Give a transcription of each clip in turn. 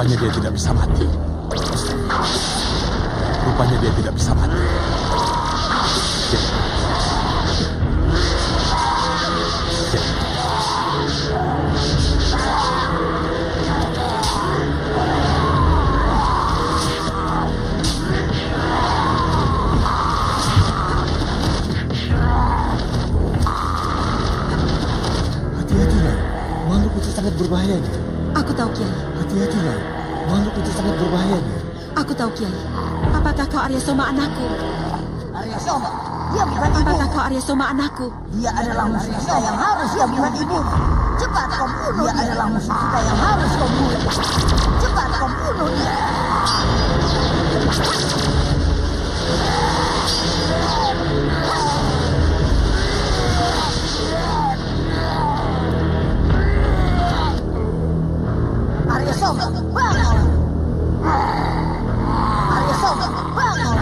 Rupanya dia tidak bisa mati. Rupanya dia tidak bisa mati. Hati-hatilah, makhluk itu sangat berbahaya. Aku tahu, Kiai. Hati-hatilah, makhluk itu sangat berbahaya. Aku tahu, Kiai. Apakah kau Arya Soma anakku? Arya Soma? Dia bukan ibu. Apakah kau Arya Soma anakku? Dia adalah musuh kita yang harus kau bunuh ibu. Cepat kau bunuh dia. Dia adalah musuh kita yang harus kau bunuh. Cepat kau bunuh dia. Arya Soma, bangun! Arya Soma, bangun!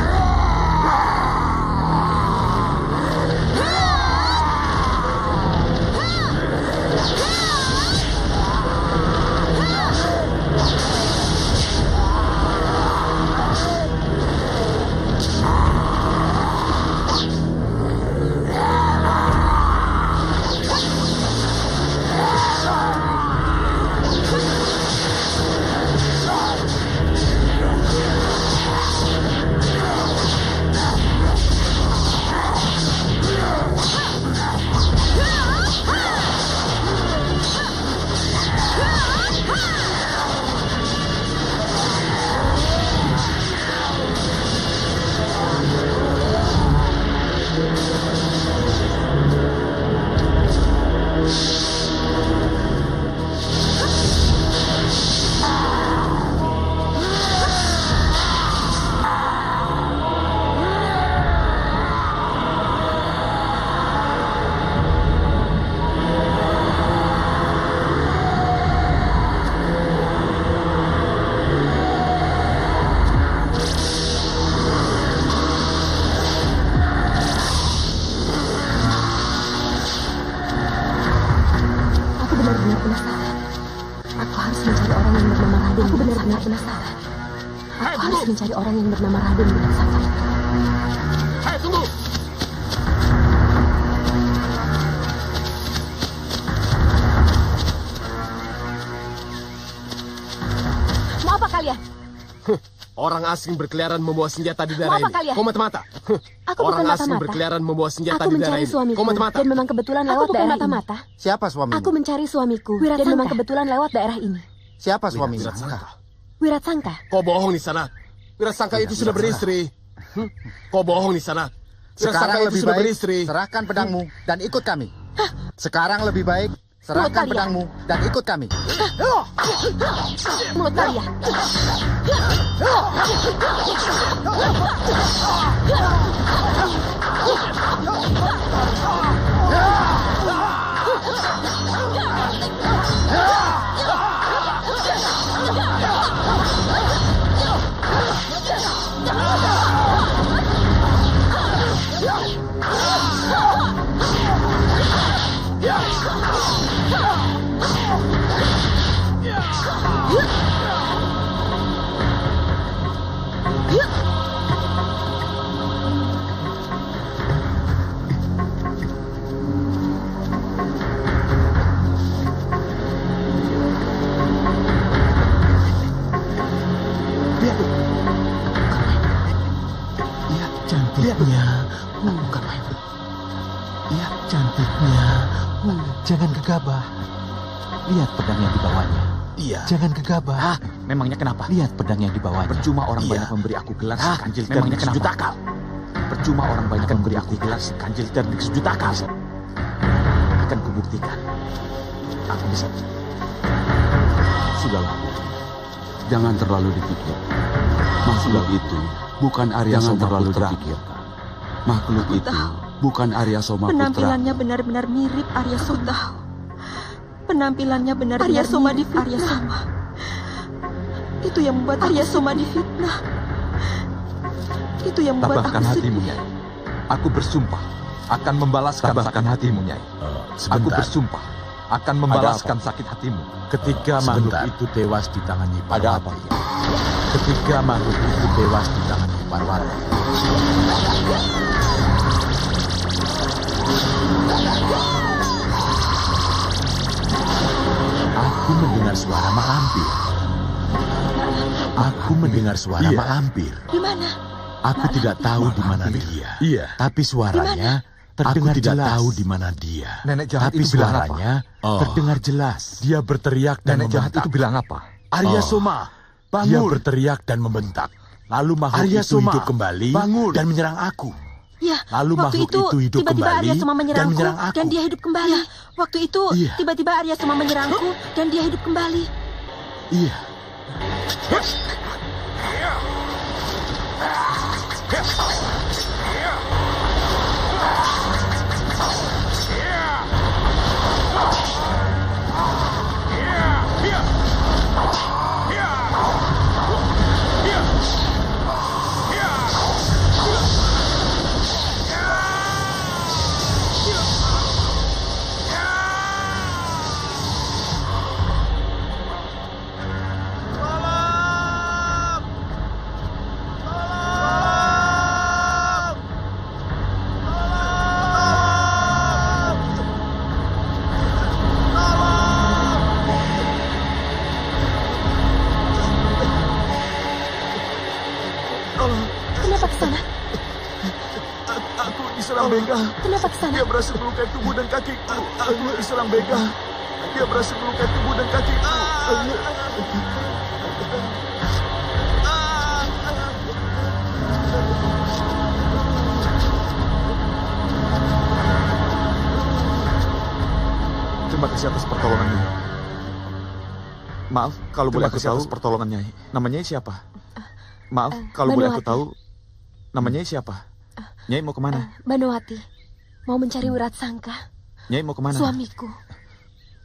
Mencari orang yang bernama Raden Wilansanta. Hei, tunggu! Mau apa kalian? Orang asing berkeliaran membawa senjata di daerah Mau apa ini. kalian? Kau mata-mata. Aku Orang bukan asing mata-mata. berkeliaran membawa senjata Aku di daerah mencari ini. suamiku Kau mata-mata. dan memang kebetulan lewat daerah mata-mata. Siapa suamimu? Aku mencari suamiku dan memang kebetulan lewat daerah ini. Siapa suamimu? Wiratsangka. Kau bohong di sana. Wiratsangka itu sudah beristri. Kau bohong di sana. Sekarang lebih baik beristri. serahkan pedangmu dan ikut kami. Sekarang lebih baik serahkan pedangmu dan ikut kami. Mulut kalian. Cantiknya, bukan main. Ya, cantiknya. Jangan gegabah. Lihat pedang yang dibawanya. Iya. Jangan gegabah. Memangnya kenapa? Lihat pedang yang dibawanya. Percuma orang banyak memberi aku gelar sekanjil teknik sejut akal. Percuma orang banyak memberi aku gelar sekanjil teknik sejut akal. Akan kubuktikan. Aku bisa. Sudahlah. Jangan terlalu dipikir. Makhluk itu bukan Arya Soma Putra. Makhluk itu bukan Arya Soma Putra. Penampilannya benar-benar mirip Arya Soma. Penampilannya benar-benar Arya Soma difitnah. Arya Soma. Itu yang membuat Arya Soma difitnah. Itu yang membuat Tabahkan hatimu, Nyai. Aku bersumpah akan membalaskan. Tabahkan hatimu, Nyai. Aku bersumpah akan membalaskan sakit hatimu. Ketika makhluk itu tewas di tangan Nyi Parwati. Ketika makhluk itu tewas di tangan Nyi Parwati. Aku mendengar suara mak lampir. Aku mendengar suara mak lampir. Di mana? Aku tidak tahu di mana dia. Iya. Tapi suaranya terdengar jelas. Aku tidak tahu di mana dia. Nenek jahat itu bilang apa? Terdengar jelas. Dia berteriak dan nenek jahat itu bilang apa? Arya Soma, bangun. Dia berteriak dan membentak. Lalu makhluk itu hidup kembali dan menyerang aku. Ya, lalu makhluk itu hidup tiba-tiba kembali Arya Soma dan menyerang aku. Dan dia hidup kembali. Ya, waktu itu tiba-tiba Arya Soma menyerangku dan dia hidup kembali. Iya. Kenapa ke sana? Dia berhasil melukai tubuh dan kakiku. Diserang begal. Dia berhasil melukai tubuh dan kakiku. Terima kasih atas pertolongannya. Maaf kalau boleh aku tahu pertolongannya. Namanya siapa? Maaf kalau boleh aku tahu namanya siapa? Nyai mau kemana? Banowati. Mau mencari Wirat Sangka. Nyai mau kemana? Suamiku.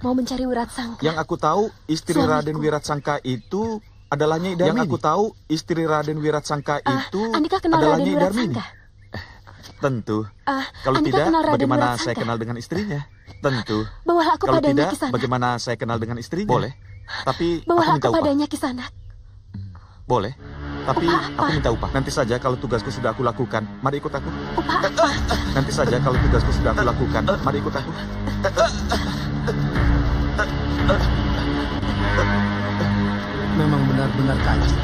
Mau mencari Wirat Sangka. Yang aku tahu istri Raden Wirat Sangka itu adalah Nyai Darmini. Yang aku tahu istri Raden Wirat Sangka itu Andika kenal adalah Raden Nyai Wirat Darmini. Sangka? Tentu. Kalau Andika tidak, kenal Raden bagaimana Wirat saya Sangka? kenal dengan istrinya? Tentu. Bawalah aku Kalau padanya tidak, Kisanak. bagaimana saya kenal dengan istrinya? Boleh. Tapi Bawalah aku minta aku upah. padanya Kisanak. Boleh. Tapi aku minta upah. Nanti saja kalau tugasku sudah aku lakukan. Mari ikut aku. Upah apa? Nanti saja kalau tugasku sudah aku lakukan. Mari ikut aku. Memang benar-benar kacau.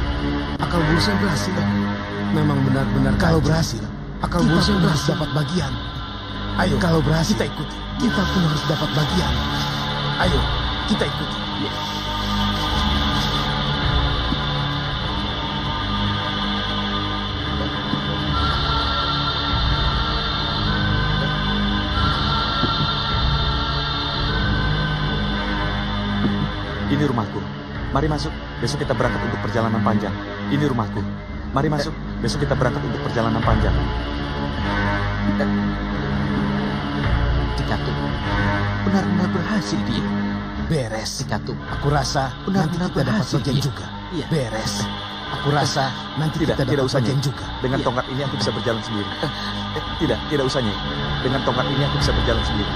Akal bulus berhasil. Memang benar-benar kalau berhasil. Akal bulus harus dapat bagian. Ayo, kalau berhasil kita ikuti. Kita pun harus dapat bagian. Ayo, kita ikuti. Ini rumahku. Mari masuk. Besok kita berangkat untuk perjalanan panjang. Ini rumahku. Mari masuk. Besok kita berangkat untuk perjalanan panjang. Cikatu, benar-benar berhasil dia. Beres. Cikatu, Aku rasa nanti kita dapat bagian juga. Iya. Beres. Aku rasa nanti kita dapat usah, bagian Nyai. juga. Dengan tongkat ini aku bisa berjalan sendiri. Tidak usah, Nyai. Dengan tongkat ini aku bisa berjalan sendiri.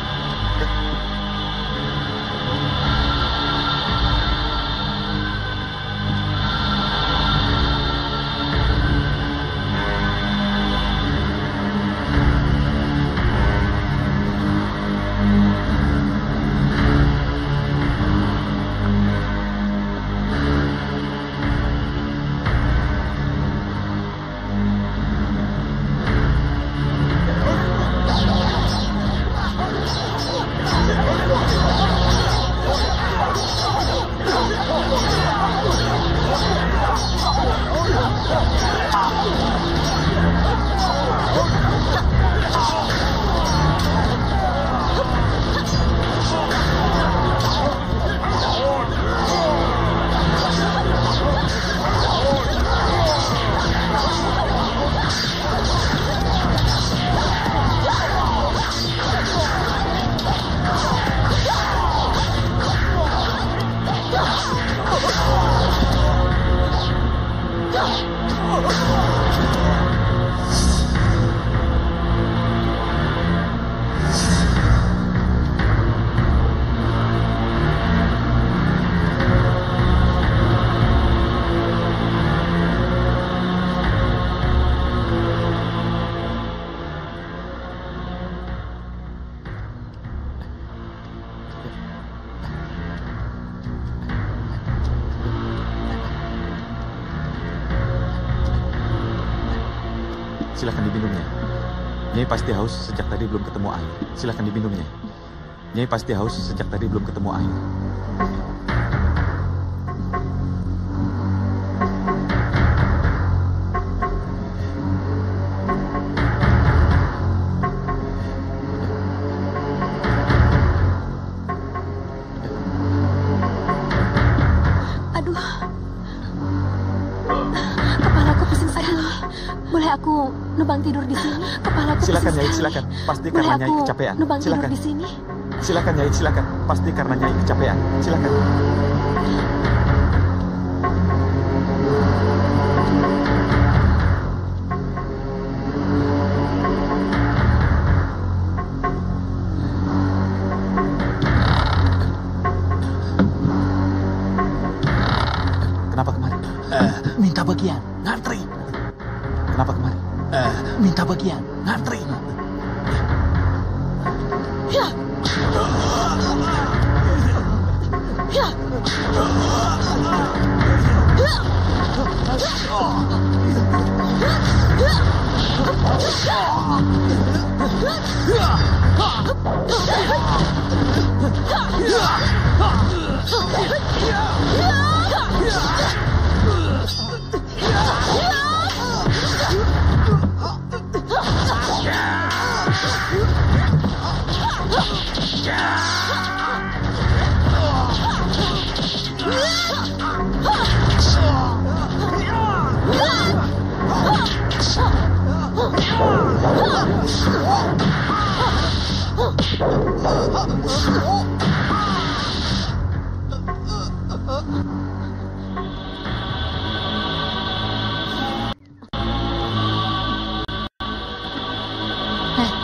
Silakan diminumnya. Nyai pasti haus sejak tadi belum ketemu air. Silakan diminumnya. Nyai pasti haus sejak tadi belum ketemu air. Aku numpang tidur di sini. Kepalaku silakan Nyai, silakan. Pasti karena Nyai kecapean. Numpang silakan tidur di sini. Silakan Nyai, silakan. Pasti karena Nyai kecapean. Silakan. Kenapa kemari? Minta bagian, ngantri. Kenapa kemari? Minta bagian, ngantri. Ya. Ya.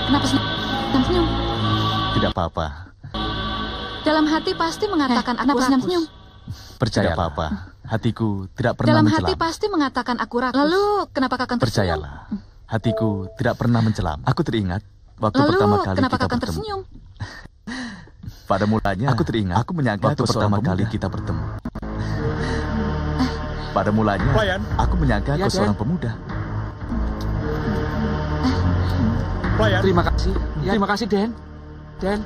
Kenapa senyum? Tidak apa-apa. Dalam hati pasti mengatakan aku senyum. Percaya apa-apa. Hatiku tidak pernah Dalam mencelam. hati pasti mengatakan aku rakus. Lalu kenapa kakak tersenyum? Percayalah. Hatiku tidak pernah mencelam. Aku teringat waktu Lalu, pertama kali kenapa kita kakak bertemu. tersenyum? Pada mulanya, aku teringat. Aku menyangka waktu pertama kali kita bertemu. Pada mulanya, aku menyangka kau seorang pemuda. Terima kasih. Terima kasih, Den. Den.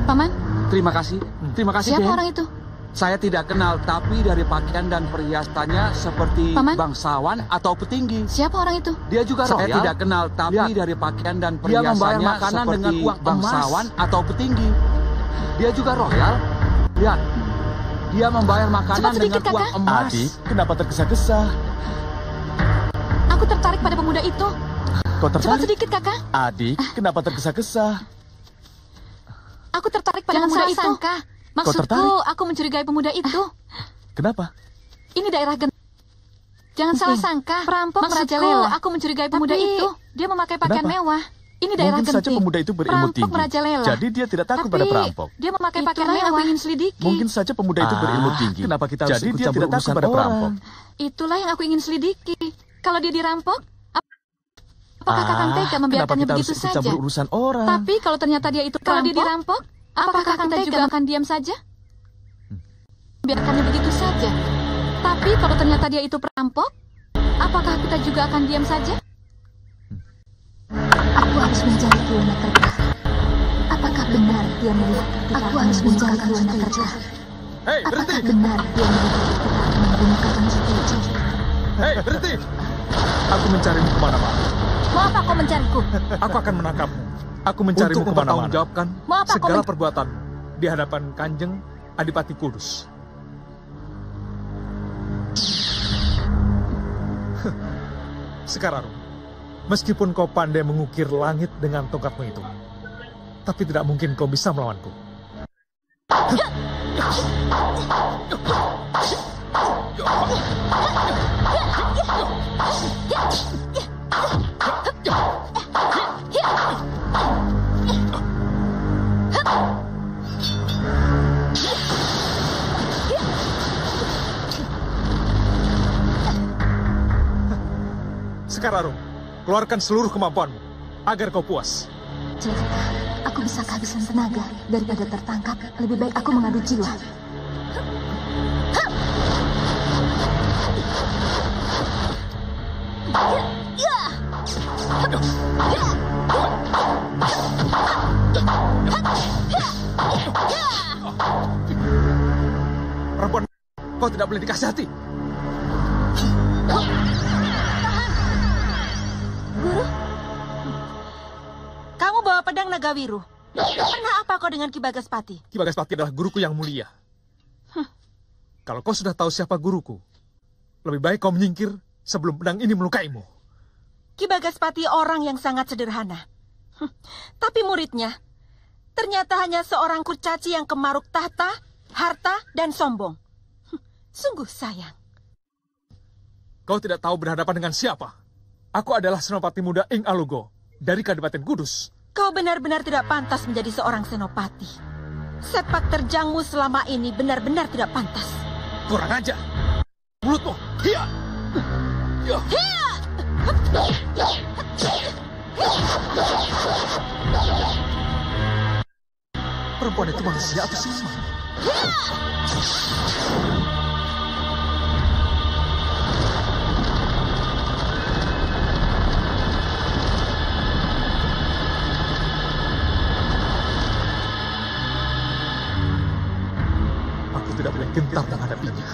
Paman? Terima kasih. Terima kasih, Siapa Den. orang itu? Saya tidak kenal, tapi dari pakaian dan perhiasannya seperti Paman? bangsawan atau petinggi. Siapa orang itu? Dia juga royal. Saya tidak kenal, tapi dari pakaian dan perhiasannya makanan seperti dengan uang bangsawan atau petinggi. Dia juga royal. Lihat, dia membayar makanan sedikit, dengan uang Kakak. emas. Adik, kenapa tergesa-gesa? Aku tertarik pada pemuda itu. Kau Cepat tertarik? sedikit, kakak. Adik, kenapa tergesa-gesa? Aku tertarik pada pemuda itu. Sangka. Maksudku, tertarik? aku mencurigai pemuda itu. Kenapa? Ini daerah Jangan salah sangka. Perampok merajalela. Aku mencurigai pemuda itu. Dia memakai pakaian mewah. Ini daerah Mungkin saja pemuda itu berilmu tinggi. Merajalela. Jadi dia tidak takut pada perampok. Dia memakai pakaian mewah. Yang aku ingin selidiki. Mungkin saja pemuda itu berilmu tinggi. Kenapa kita harus Jadi ikut dia campur tidak takut urusan pada orang? perampok. Itulah yang aku ingin selidiki. Kalau dia dirampok, apakah kakak tega membiarkannya begitu saja? Campur urusan orang? Tapi kalau ternyata dia itu perampok, kalau dia dirampok, apakah kakak juga akan diam saja? Biarkannya begitu saja. Tapi kalau ternyata dia itu perampok, apakah kita juga akan diam saja? Aku harus mencari kilometer terdekat. Apakah benar dia melihat kita? Aku harus mencari kilometer terdekat. Hei, berhenti! Apakah benar dia melihat kita menggunakan strategi? Hei, berhenti! Aku mencarimu kemana-mana. Mau apa kau mencariku? Aku akan menangkapmu. Aku mencarimu kemana-mana. Untuk mempertanggungjawabkan segala perbuatan di hadapan Kanjeng Adipati Kudus. Sekarang, meskipun kau pandai mengukir langit dengan tongkatmu itu, tapi tidak mungkin kau bisa melawanku. Sekarang, keluarkan seluruh kemampuanmu agar kau puas. Jadi, aku bisa kehabisan tenaga daripada tertangkap. Lebih baik aku mengadu jiwa. Kau tidak boleh dikasihati. Guru, kamu bawa pedang Nagawiru. Pernah apa kau dengan Ki Bagaspati? Ki Bagaspati adalah guruku yang mulia. Kalau kau sudah tahu siapa guruku, lebih baik kau menyingkir sebelum pedang ini melukaimu. Ki Bagaspati orang yang sangat sederhana. Tapi muridnya ternyata hanya seorang kurcaci yang kemaruk tahta, harta, dan sombong. Sungguh sayang. Kau tidak tahu berhadapan dengan siapa. Aku adalah Senopati Muda Ing Alugo dari Kadipaten Kudus. Kau benar-benar tidak pantas menjadi seorang senopati. Sepak terjangmu selama ini benar-benar tidak pantas. Kurang ajar. Mulutmu. Hiya. Hiya. Perempuan itu manusia atau siluman? Aku tidak boleh gentar menghadapinya.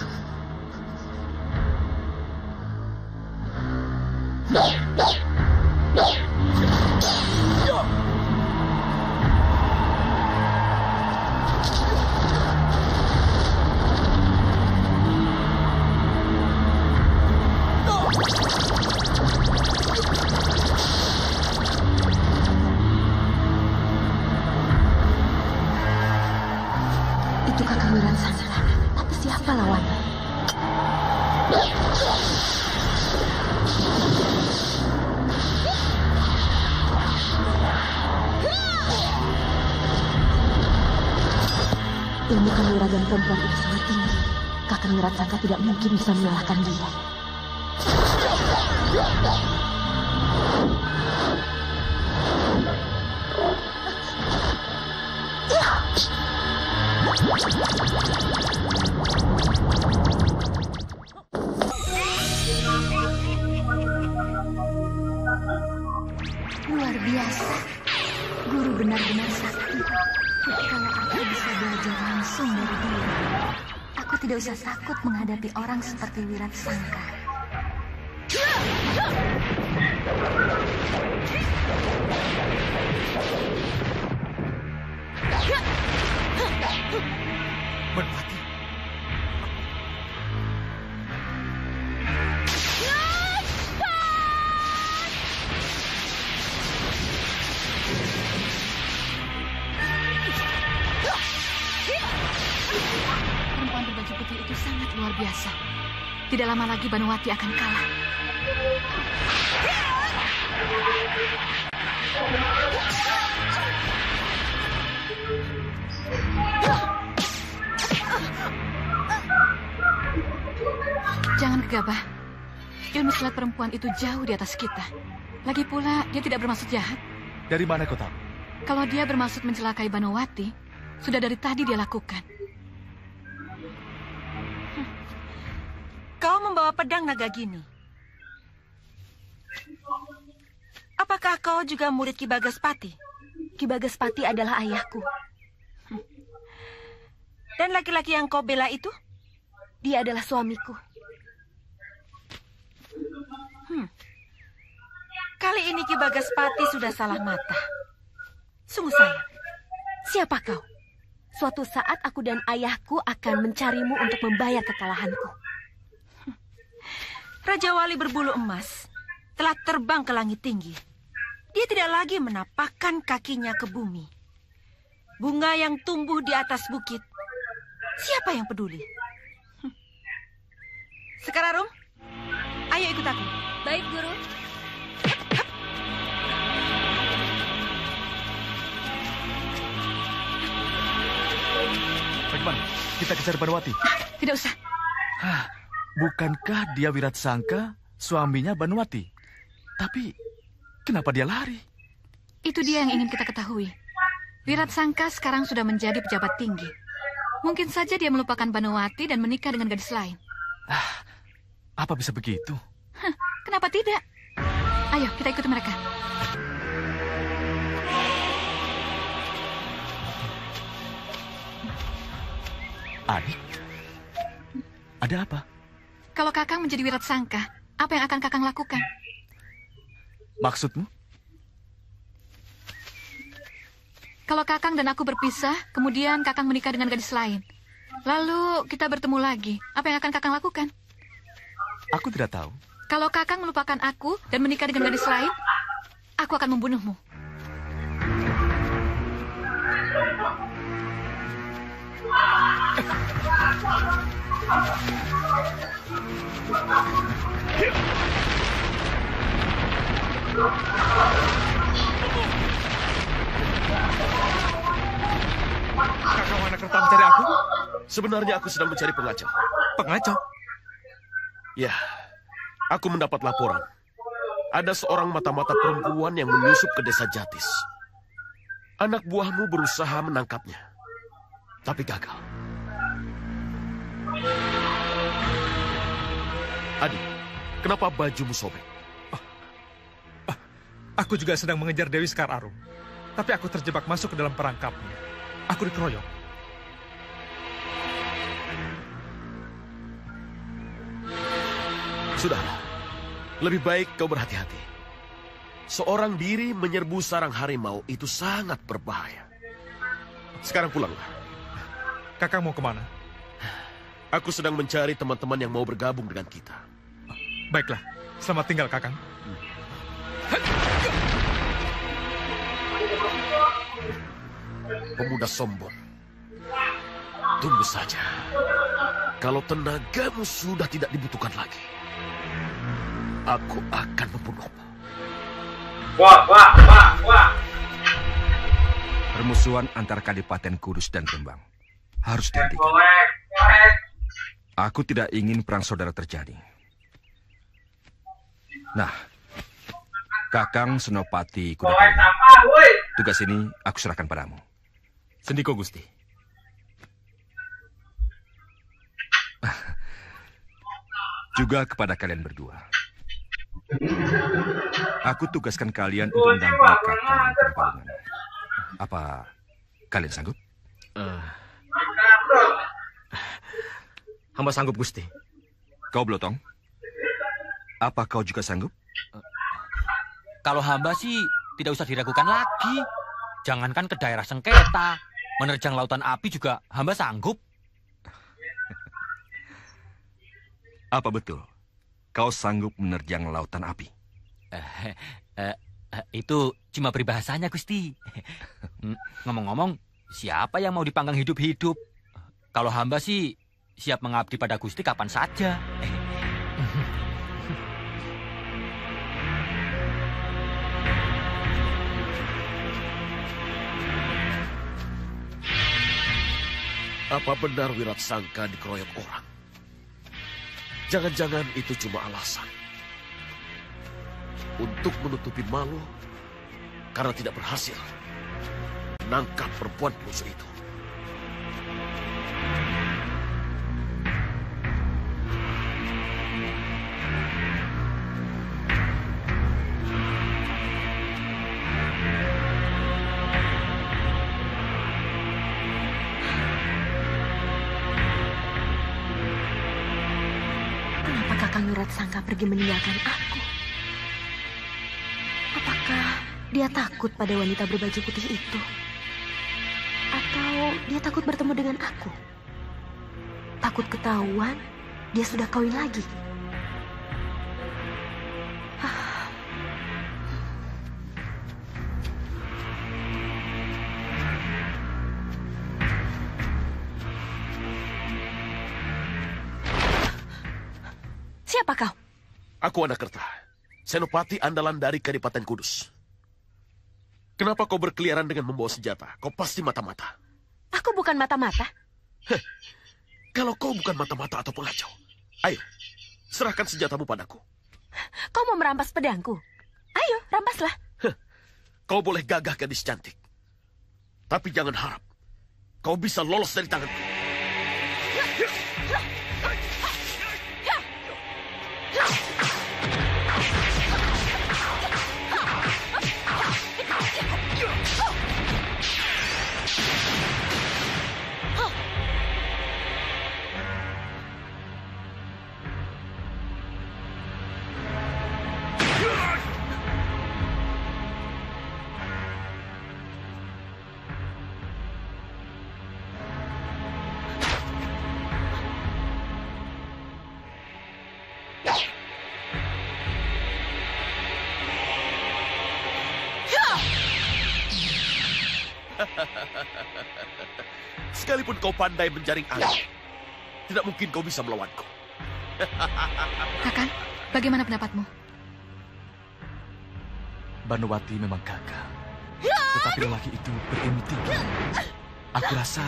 Itu Kakang Wiransangka. Tapi siapa lawannya? Ilmu kanuragan perempuan itu sangat tinggi. Kakang Wiransangka tidak mungkin bisa mengalahkan dia. Luar biasa. Guru benar-benar sakti. Kalau aku bisa belajar langsung dari dia, aku tidak usah takut menghadapi orang seperti Wiratsangka. Banwati. Perempuan berbaju putih itu sangat luar biasa. Tidak lama lagi Banwati akan kalah. Jangan gegabah. Ilmu silat perempuan itu jauh di atas kita. Lagi pula, dia tidak bermaksud jahat. Dari mana kau tahu? Kalau dia bermaksud mencelakai Banwati, sudah dari tadi dia lakukan. Kau membawa pedang Nagagini. Apakah kau juga murid Ki Bagaspati? Ki Bagaspati adalah ayahku. Dan laki-laki yang kau bela itu? Dia adalah suamiku. Kali ini Ki Bagaspati sudah salah mata. Sungguh sayang. Siapa kau? Suatu saat aku dan ayahku akan mencarimu untuk membayar kekalahanku. Raja Wali berbulu emas telah terbang ke langit tinggi. Dia tidak lagi menapakkan kakinya ke bumi. Bunga yang tumbuh di atas bukit, siapa yang peduli? Sekararum, ayo ikut aku. Baik, Guru. Bagaimana? Kita kejar Banwati? Tidak usah. Bukankah dia Wiratsangka, suaminya Banwati? Tapi, kenapa dia lari? Itu dia yang ingin kita ketahui. Wiratsangka sekarang sudah menjadi pejabat tinggi. Mungkin saja dia melupakan Banwati dan menikah dengan gadis lain. Apa bisa begitu? Kenapa tidak? Ayo, kita ikuti mereka. Adik? Ada apa? Kalau Kakang menjadi Wiratsangka, apa yang akan Kakang lakukan? Maksudmu? Kalau Kakang dan aku berpisah, kemudian Kakang menikah dengan gadis lain. Lalu kita bertemu lagi, apa yang akan Kakang lakukan? Aku tidak tahu. Kalau Kakang melupakan aku dan menikah dengan gadis lain, aku akan membunuhmu. Kakang Wanakerta mencari aku? Sebenarnya aku sedang mencari pengacau. Pengacau? Ya, aku mendapat laporan. Ada seorang mata-mata perempuan yang menyusup ke desa Jatis. Anak buahmu berusaha menangkapnya, tapi gagal. Adik, kenapa bajumu sobek? Aku juga sedang mengejar Dewi Sekar Arum. Tapi aku terjebak masuk ke dalam perangkapnya. Aku dikeroyok. Sudahlah, lebih baik kau berhati-hati. Seorang diri menyerbu sarang harimau itu sangat berbahaya. Sekarang pulanglah. Kakang mau kemana? Aku sedang mencari teman-teman yang mau bergabung dengan kita. Baiklah, selamat tinggal, Kakang. Pemuda sombong. Tunggu saja. Kalau tenagamu sudah tidak dibutuhkan lagi, aku akan membunuhmu. Wah. Permusuhan antara Kadipaten Kudus dan Rembang harus dihentikan. Aku tidak ingin perang saudara terjadi. Nah, Kakang Senopati Kudapan, tugas ini aku serahkan padamu. Sendiko Gusti. Juga kepada kalian berdua. Aku tugaskan kalian untuk mendampingi Kakang pertarungan. Apa kalian sanggup? Hamba sanggup, Gusti. Kau Blotong? Apa kau juga sanggup? Kalau hamba sih tidak usah diragukan lagi. Jangankan ke daerah sengketa, menerjang lautan api juga hamba sanggup. Apa betul kau sanggup menerjang lautan api? Itu cuma peribahasanya, Gusti. Ngomong-ngomong, siapa yang mau dipanggang hidup-hidup? Kalau hamba sih siap mengabdi pada Gusti kapan saja. Apa benar Wiratsangka dikeroyok orang? Jangan-jangan itu cuma alasan untuk menutupi malu karena tidak berhasil menangkap perempuan pelusu itu. Wiratsangka pergi meninggalkan aku. Apakah dia takut pada wanita berbaju putih itu? Atau dia takut bertemu dengan aku? Takut ketahuan dia sudah kawin lagi? Siapa kau? Aku Wanakerta, senopati andalan dari Kadipaten Kudus. Kenapa kau berkeliaran dengan membawa senjata? Kau pasti mata-mata. Aku bukan mata-mata. Kalau kau bukan mata-mata atau pengacau, ayo, serahkan senjatamu padaku. Kau mau merampas pedangku? Ayo, rampaslah. Kau boleh gagah, gadis cantik. Tapi jangan harap kau bisa lolos dari tanganku. Sekalipun kau pandai menjaring angin, tidak mungkin kau bisa melawanku. Kakang, bagaimana pendapatmu? Banowati memang gagah. Tetapi lelaki itu berilmu tinggi. Aku rasa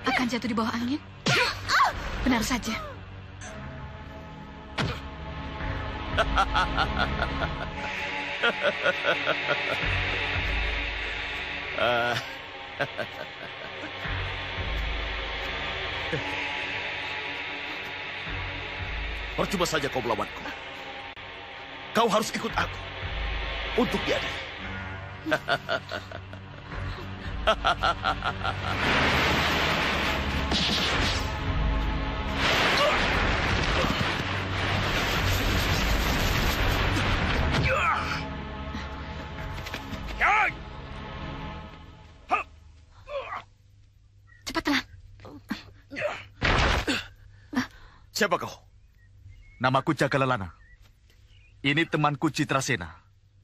akan jatuh di bawah angin. Benar saja. Percuma saja kau melawanku. Kau harus ikut aku untuk diadili. Cepatlah. Siapa kau? namaku Jagalalana. Ini temanku Citrasena,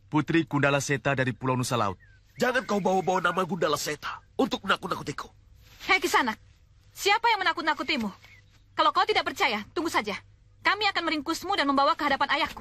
putri Gundala Seta dari Pulau Nusa Laut. Jangan kau bawa-bawa nama Gundala Seta untuk menakut-nakutiku. Hei Kisanak, siapa yang menakut-nakutimu? Kalau kau tidak percaya, tunggu saja. Kami akan meringkusmu dan membawa ke hadapan ayahku.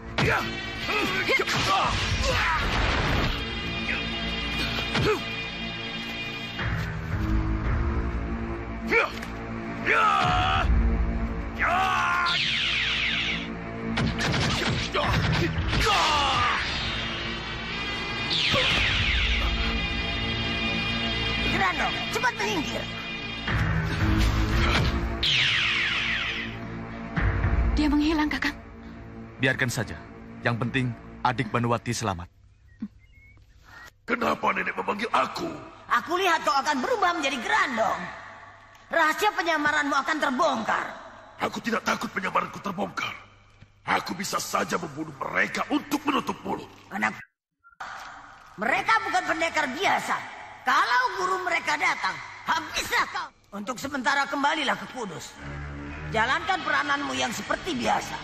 Grando, cepat menyingkir. Dia menghilang, Kakang. Biarkan saja. Yang penting adik Banowati selamat. Kenapa nenek memanggil aku? Aku lihat kau akan berubah menjadi Grandong. Rahasia penyamaranmu akan terbongkar. Aku tidak takut penyamaranku terbongkar. Aku bisa saja membunuh mereka untuk menutup mulut. Anak, mereka bukan pendekar biasa. Kalau guru mereka datang, habislah kau. Untuk sementara kembalilah ke Kudus. Jalankan perananmu yang seperti biasa.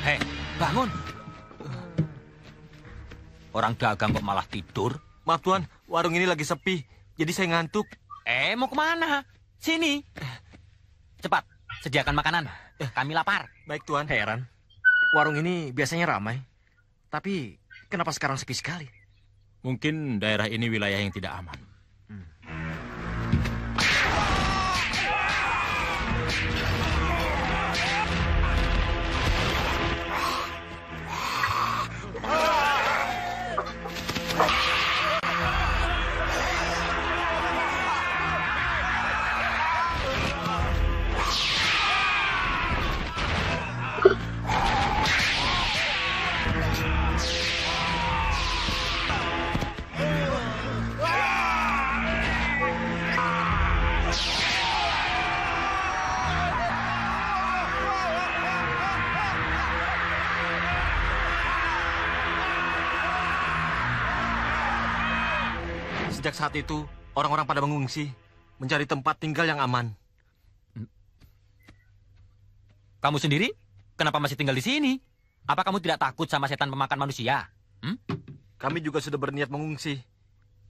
Hei, bangun. Orang dagang kok malah tidur? Maaf Tuan, warung ini lagi sepi. Jadi saya ngantuk. Mau kemana? Sini. Cepat, sediakan makanan. Kami lapar. Baik Tuan. Heran, warung ini biasanya ramai. Tapi kenapa sekarang sepi sekali? Mungkin daerah ini wilayah yang tidak aman. Sejak saat itu, orang-orang pada mengungsi, mencari tempat tinggal yang aman. Kamu sendiri? Kenapa masih tinggal di sini? Apa kamu tidak takut sama setan pemakan manusia? Kami juga sudah berniat mengungsi.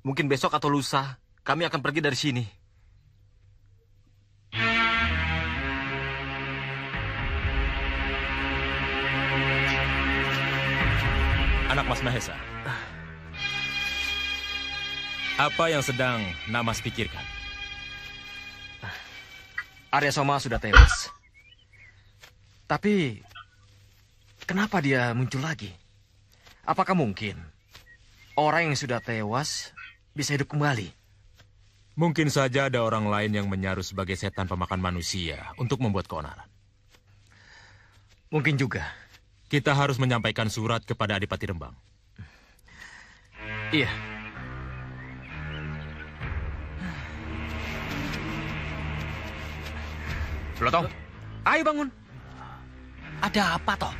Mungkin besok atau lusa, kami akan pergi dari sini. Anak Mas Mahesa. Apa yang sedang Namas pikirkan? Arya Soma sudah tewas. Tapi, kenapa dia muncul lagi? Apakah mungkin orang yang sudah tewas bisa hidup kembali? Mungkin saja ada orang lain yang menyaru sebagai setan pemakan manusia untuk membuat keonaran. Mungkin juga. Kita harus menyampaikan surat kepada Adipati Rembang. Iya. Lotong, ayo bangun. Ada apa, toh?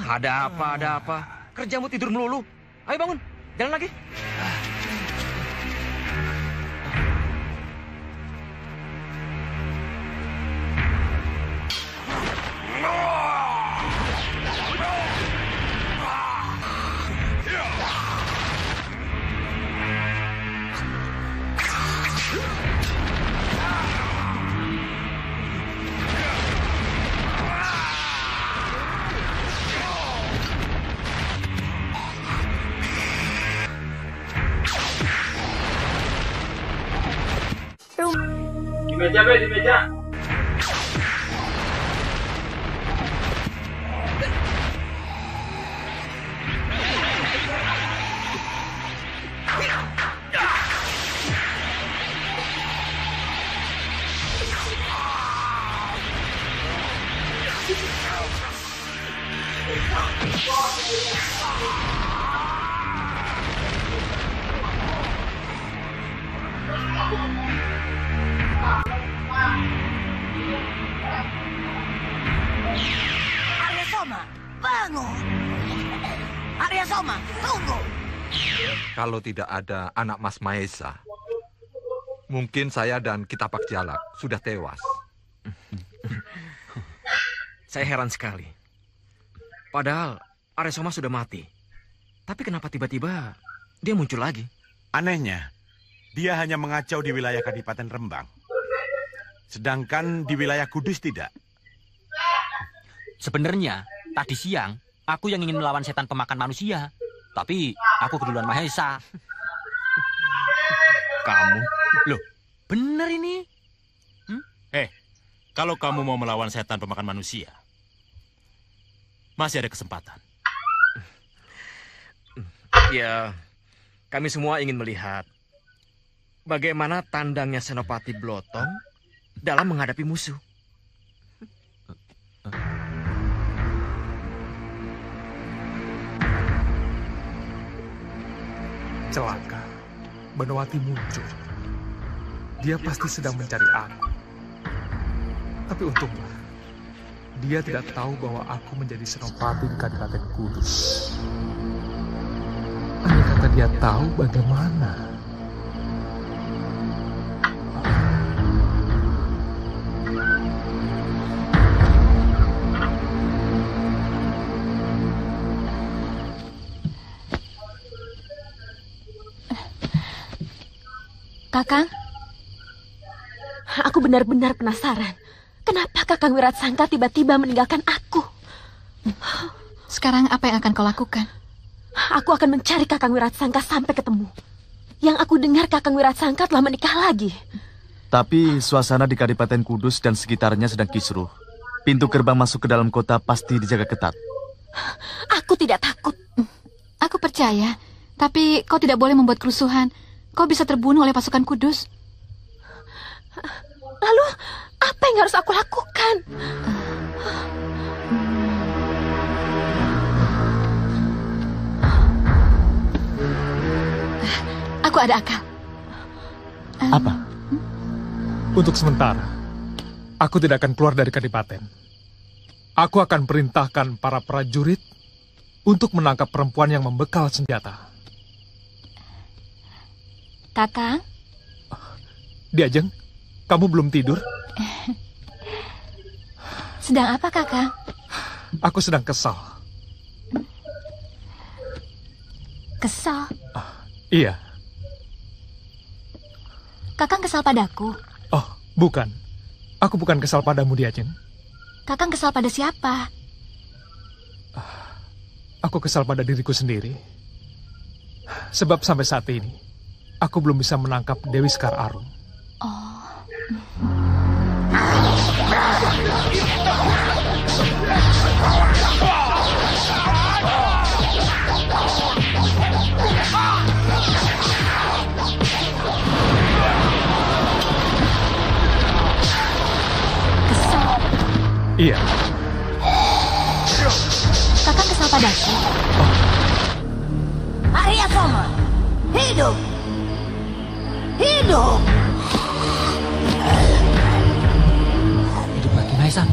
Ada apa? Kerjamu tidur melulu. Ayo bangun, jalan lagi. Di meja. Arya Soma, bangun. Arya Soma, tunggu. Kalau tidak ada anak Mas Mahesa, mungkin saya dan Kitapak Jalak sudah tewas. Saya heran sekali. Padahal Arya Soma sudah mati. Tapi kenapa tiba-tiba dia muncul lagi? Anehnya, dia hanya mengacau di wilayah Kadipaten Rembang. Sedangkan di wilayah Kudus tidak. Sebenarnya, tadi siang, aku yang ingin melawan setan pemakan manusia. Tapi, aku keduluan Mahesa. Kamu? Loh, bener ini. Kalau kamu mau melawan setan pemakan manusia, masih ada kesempatan. Ya, kami semua ingin melihat bagaimana tandangnya Senopati Blotong dalam menghadapi musuh. Celaka, Banowati muncul. Dia pasti sedang mencari aku. Tapi untunglah, dia tidak tahu bahwa aku menjadi senopati di Kadipaten Kudus. Andai kata dia tahu bagaimana. Kakang, aku benar-benar penasaran. Kenapa Kakang Wiratsangka tiba-tiba meninggalkan aku? Sekarang apa yang akan kau lakukan? Aku akan mencari Kakang Wiratsangka sampai ketemu. Yang aku dengar Kakang Wiratsangka telah menikah lagi. Tapi suasana di Kadipaten Kudus dan sekitarnya sedang kisruh. Pintu gerbang masuk ke dalam kota pasti dijaga ketat. Aku tidak takut. Aku percaya, tapi kau tidak boleh membuat kerusuhan. Kau bisa terbunuh oleh pasukan Kudus. Lalu, apa yang harus aku lakukan? Aku ada akal. Apa? Untuk sementara, aku tidak akan keluar dari Kadipaten. Aku akan perintahkan para prajurit untuk menangkap perempuan yang membekal senjata. Kakang? Diajeng, kamu belum tidur? Sedang apa, Kakang? Aku sedang kesal. Kesal? Iya. Kakang kesal padaku? Oh, bukan. Aku bukan kesal padamu, Diajeng. Kakang kesal pada siapa? Aku kesal pada diriku sendiri. Sebab sampai saat ini, aku belum bisa menangkap Dewi Sekar Arum. Oh. Kesal? Iya. Kakang kesal padaku? Arya Soma, hidup! Hidup! Hidup lagi, Mahesa.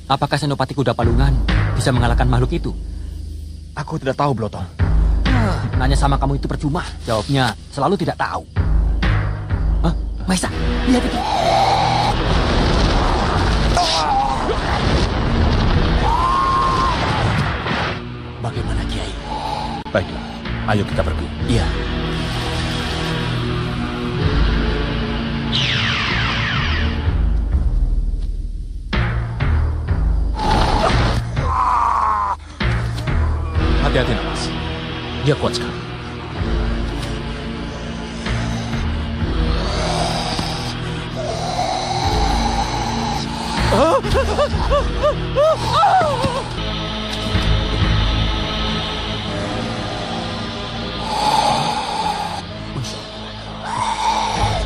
Apakah Senopati Kuda Palungan bisa mengalahkan makhluk itu? Aku tidak tahu, Blotong. Nanya sama kamu itu percuma. Jawabnya selalu tidak tahu. Hah? Maisa, lihat itu. Bagaimana, Kiai? Baiklah, ayo kita pergi. Iya. Hati-hati, Namas. Dia kuat sekali.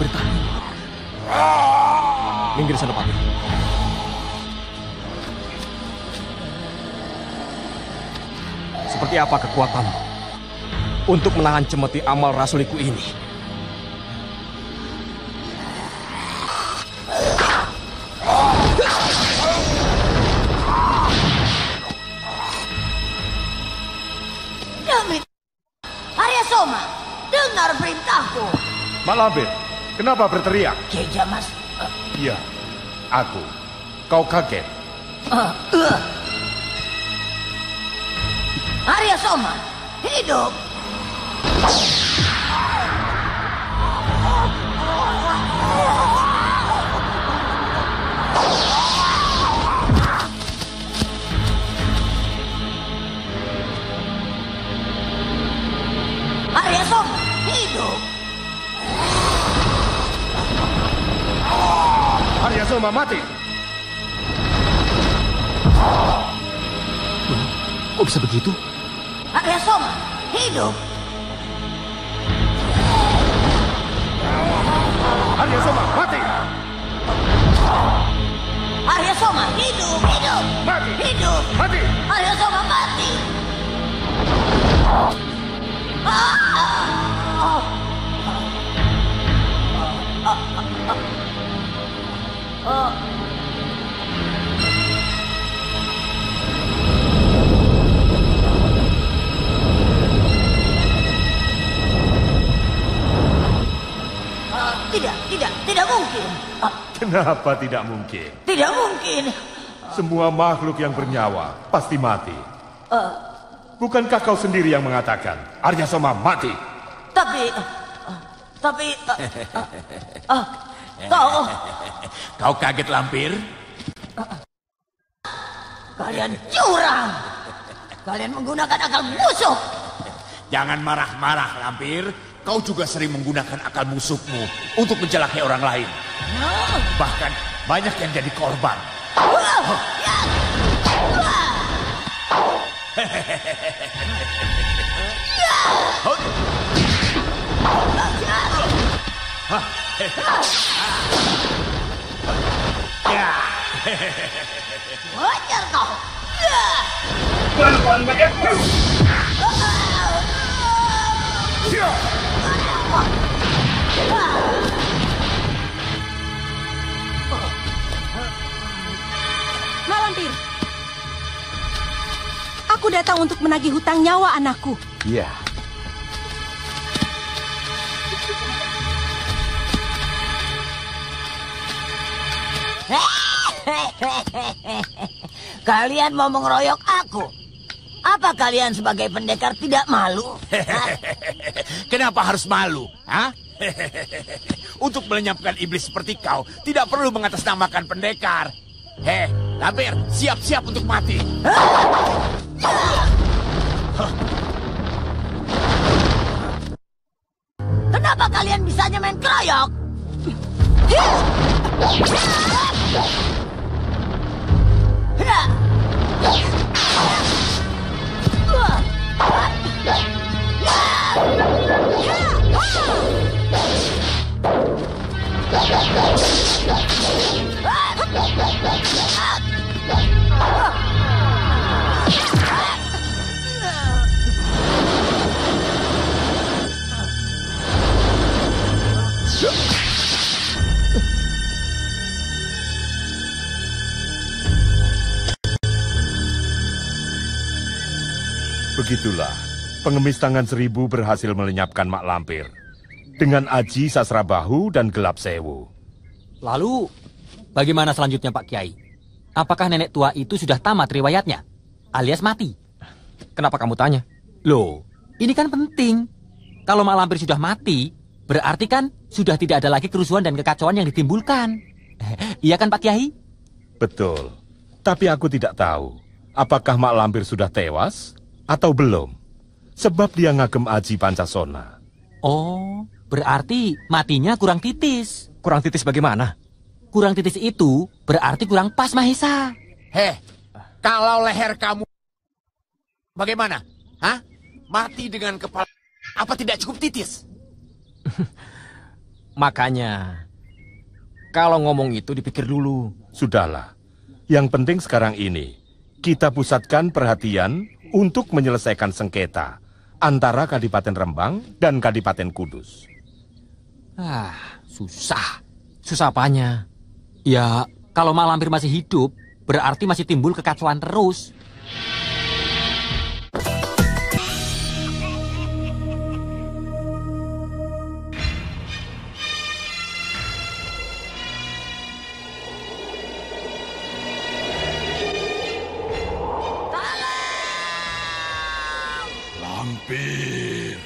Bertahan. Minggir, Senopati. Seperti apa kekuatanmu untuk menahan cemeti amal rasuliku ini? Demi Arya Soma, dengar perintahku. Malampir, kenapa berteriak? Kiai Jamas. Iya, aku. Kau kaget? Arya Soma, hidup. Arya Soma, hidup. Arya Soma mati. Kok bisa begitu? Arya Soma, hidup. Arya Soma mati. Arya Soma, hidup, hidup. Mati. Hidup. Mati. Arya Soma mati. Tidak mungkin. Kenapa tidak mungkin? Tidak mungkin. Semua makhluk yang bernyawa pasti mati. Bukankah kau sendiri yang mengatakan Arya Soma mati? Tapi Kau kaget, Lampir? Kalian curang. Kalian menggunakan akal busuk. Jangan marah-marah, Lampir. Kau juga sering menggunakan akal busukmu untuk mencelakai orang lain. Bahkan banyak yang jadi korban. Wajar kau. Malampir, aku datang untuk menagih hutang nyawa anakku. Iya. Kalian mau mengeroyok aku? Apa kalian sebagai pendekar tidak malu? Kenapa harus malu? Hah? Untuk melenyapkan iblis seperti kau, tidak perlu mengatasnamakan pendekar. Lampir, siap-siap untuk mati. Kenapa kalian bisanya main keroyok? Begitulah, pengemis tangan 1000 berhasil melenyapkan Mak Lampir dengan Aji Sasrabahu dan Gelap Sewu. Lalu, bagaimana selanjutnya Pak Kiai? Apakah nenek tua itu sudah tamat riwayatnya, alias mati? Kenapa kamu tanya? Loh, ini kan penting. Kalau Mak Lampir sudah mati, berarti kan sudah tidak ada lagi kerusuhan dan kekacauan yang ditimbulkan. Iya kan Pak Kiai? Betul, tapi aku tidak tahu apakah Mak Lampir sudah tewas atau belum. Sebab dia ngagem Aji Pancasona. Oh, berarti matinya kurang titis. Kurang titis bagaimana? Kurang titis itu berarti kurang pas, Mahesa. Heh, kalau leher kamu bagaimana? Hah? Mati dengan kepala, apa tidak cukup titis? Makanya, kalau ngomong itu dipikir dulu. Sudahlah, yang penting sekarang ini, kita pusatkan perhatian untuk menyelesaikan sengketa antara Kadipaten Rembang dan Kadipaten Kudus. Susah. Susah apanya? Ya, kalau Mak Lampir masih hidup, berarti masih timbul kekacauan terus. Lampir.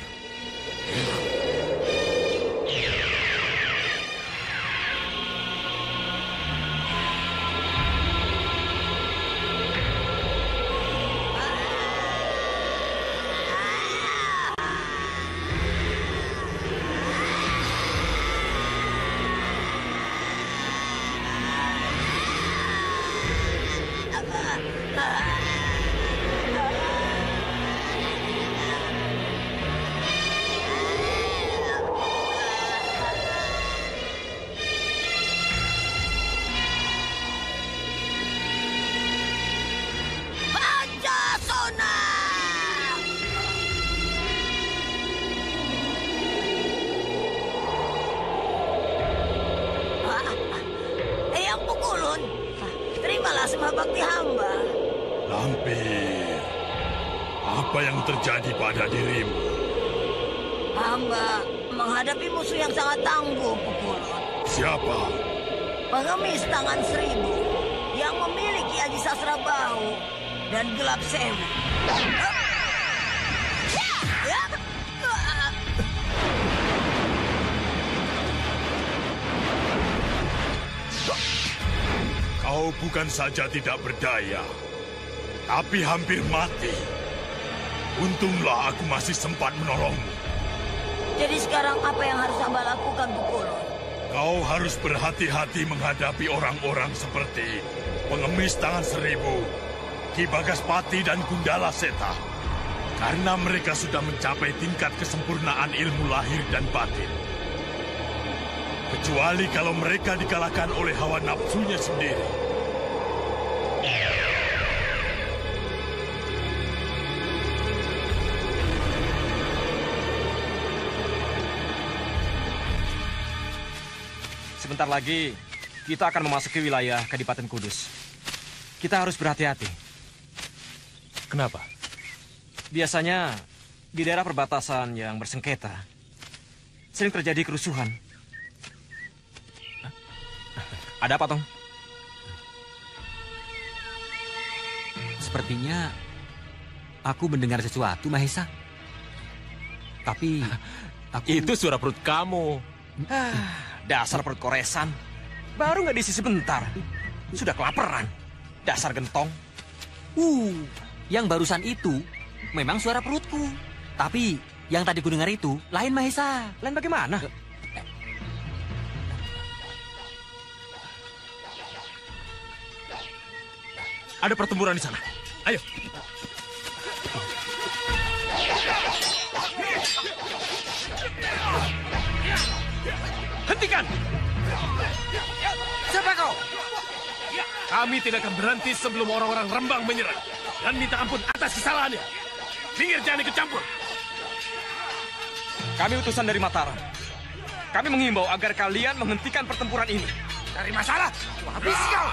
Terimalah semua bakti hamba. Lampir, apa yang terjadi pada dirimu? Hamba menghadapi musuh yang sangat tangguh, Pukulun. Siapa? Pengemis tangan 1000 yang memiliki Aji Sasrabahu dan Gelap Sewu. Kau bukan saja tidak berdaya, tapi hampir mati. Untunglah aku masih sempat menolongmu. Jadi sekarang apa yang harus hamba lakukan, Pukulun? Kau harus berhati-hati menghadapi orang-orang seperti pengemis tangan 1000, Ki Bagaspati dan Gundala Seta. Karena mereka sudah mencapai tingkat kesempurnaan ilmu lahir dan batin. Kecuali kalau mereka dikalahkan oleh hawa nafsunya sendiri. Sebentar lagi, kita akan memasuki wilayah Kadipaten Kudus. Kita harus berhati-hati. Kenapa? Biasanya, di daerah perbatasan yang bersengketa, sering terjadi kerusuhan. Ada apa, Tong? Sepertinya aku mendengar sesuatu, Mahesa. Tapi aku... Itu suara perut kamu. Dasar perut koresan. Baru nggak diisi sebentar. Sudah kelaparan. Dasar gentong. Yang barusan itu memang suara perutku. Tapi yang tadi ku dengar itu lain, Mahesa. Lain bagaimana? Ada pertempuran di sana. Ayo. Hentikan! Siapa kau? Kami tidak akan berhenti sebelum orang-orang Rembang menyerang dan minta ampun atas kesalahannya. Minggir, jangan ikut campur. Kami utusan dari Mataram. Kami mengimbau agar kalian menghentikan pertempuran ini. Cari masalah, habis kau.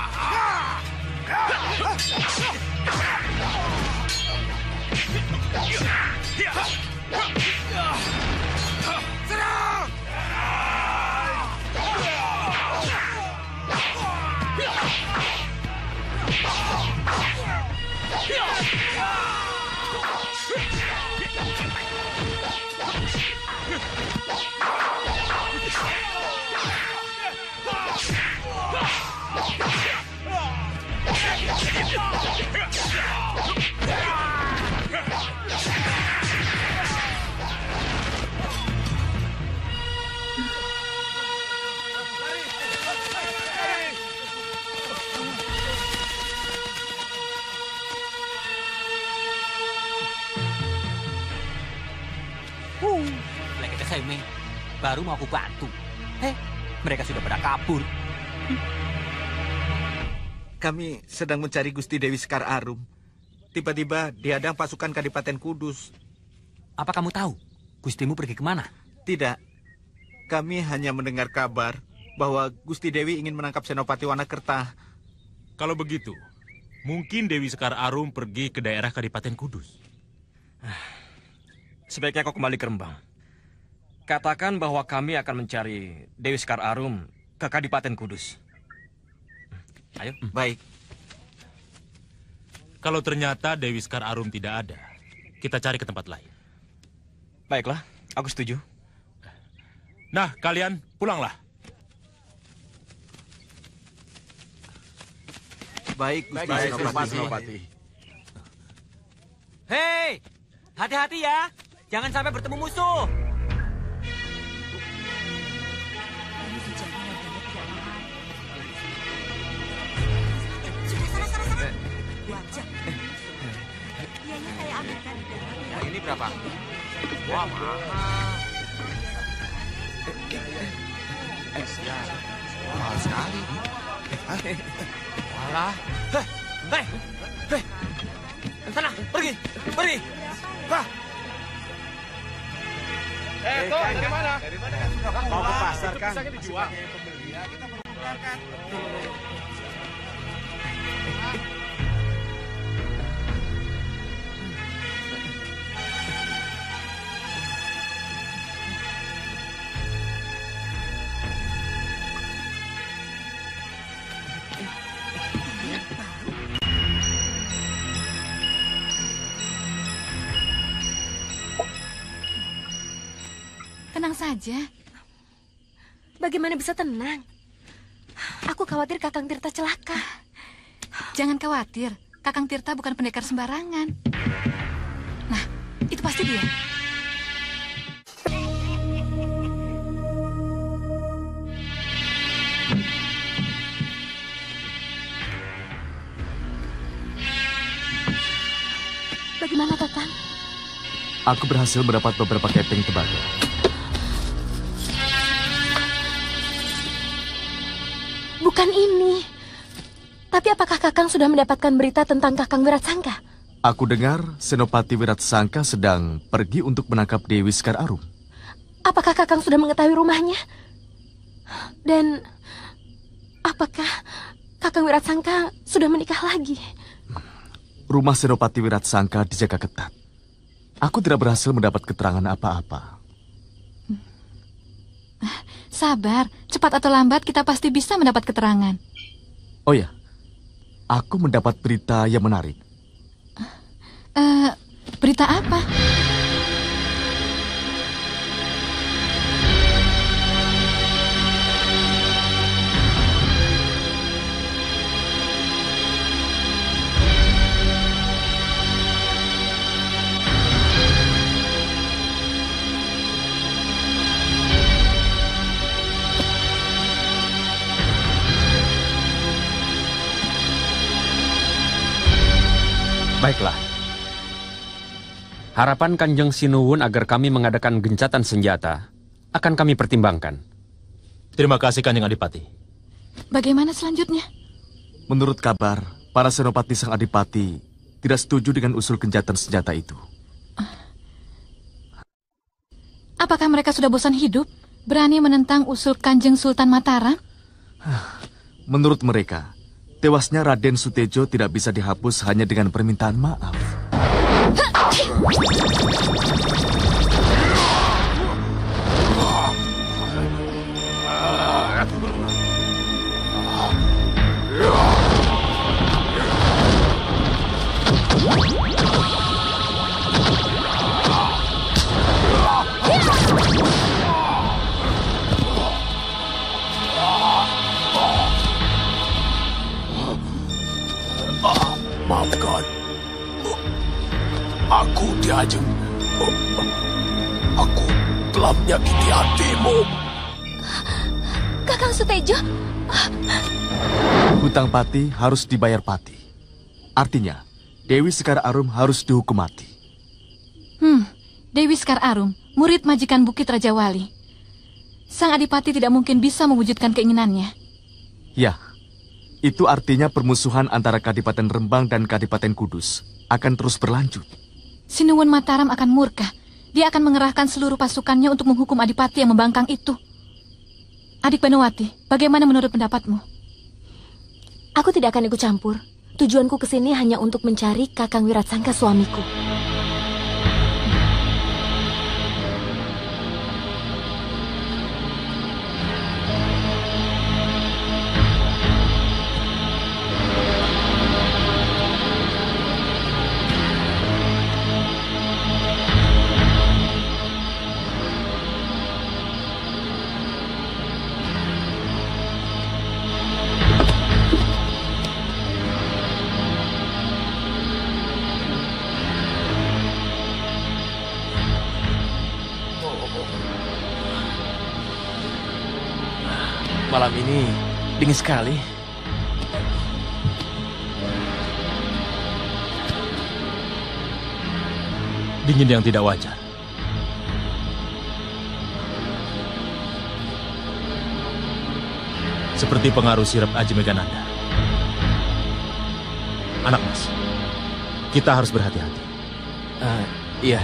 Baru mau aku bantu. Mereka sudah pada kabur. Kami sedang mencari Gusti Dewi Sekar Arum. Tiba-tiba dihadang pasukan Kadipaten Kudus. Apa kamu tahu Gustimu pergi kemana? Tidak. Kami hanya mendengar kabar bahwa Gusti Dewi ingin menangkap Senopati Wanakerta. Kalau begitu, mungkin Dewi Sekar Arum pergi ke daerah Kadipaten Kudus. Sebaiknya kau kembali ke Rembang. Katakan bahwa kami akan mencari Dewi Sekar Arum ke Kadipaten Kudus. Ayo. Baik. Kalau ternyata Dewi Sekar Arum tidak ada, kita cari ke tempat lain. Baiklah, aku setuju. Nah, kalian pulanglah. Baik, Gusti Senopati. Hei, hati-hati ya. Jangan sampai bertemu musuh. Yang ini berapa? Wah, mahal. Mahal sekali. Walah. Hei. Sana, pergi. Wah. Kang, dari mana? Mau ke pasar, Kang. Bisa dijual. Ya, kita perlu kan. Tenang saja. Bagaimana bisa tenang? Aku khawatir Kakang Tirta celaka. Jangan khawatir, Kakang Tirta bukan pendekar sembarangan. Nah, itu pasti dia. Bagaimana, Kakang? Aku berhasil mendapat beberapa keping tembaga. Bukan ini. Tapi apakah Kakang sudah mendapatkan berita tentang Kakang Wiratsangka? Aku dengar Senopati Wiratsangka sedang pergi untuk menangkap Dewi Sekar Arum. Apakah Kakang sudah mengetahui rumahnya? Dan apakah Kakang Wiratsangka sudah menikah lagi? Rumah Senopati Wiratsangka dijaga ketat. Aku tidak berhasil mendapat keterangan apa-apa. Sabar, cepat atau lambat kita pasti bisa mendapat keterangan. Oh ya, aku mendapat berita yang menarik. Berita apa? Baiklah. Harapan Kanjeng Sinuwun agar kami mengadakan gencatan senjata akan kami pertimbangkan. Terima kasih Kanjeng Adipati. Bagaimana selanjutnya? Menurut kabar, para senopati sang adipati tidak setuju dengan usul gencatan senjata itu. Apakah mereka sudah bosan hidup? Berani menentang usul Kanjeng Sultan Mataram? Menurut mereka, tewasnya Raden Sutejo tidak bisa dihapus hanya dengan permintaan maaf. Maafkan. Aku Ki Ajeng. Aku telah menyakiti hatimu. Kakang Sutejo. Hutang pati harus dibayar pati. Artinya, Dewi Sekar Arum harus dihukum mati. Dewi Sekar Arum, murid majikan Bukit Raja Wali. Sang Adipati tidak mungkin bisa mewujudkan keinginannya. Ya, itu artinya permusuhan antara Kadipaten Rembang dan Kadipaten Kudus akan terus berlanjut. Sinuwun Mataram akan murka. Dia akan mengerahkan seluruh pasukannya untuk menghukum Adipati yang membangkang itu. Adik Banowati, bagaimana menurut pendapatmu? Aku tidak akan ikut campur. Tujuanku ke sini hanya untuk mencari Kakang Wiratsangka suamiku. Malam ini dingin sekali. Dingin yang tidak wajar. Seperti pengaruh sirap Aji Megananda. Anak Mas, kita harus berhati-hati. Iya.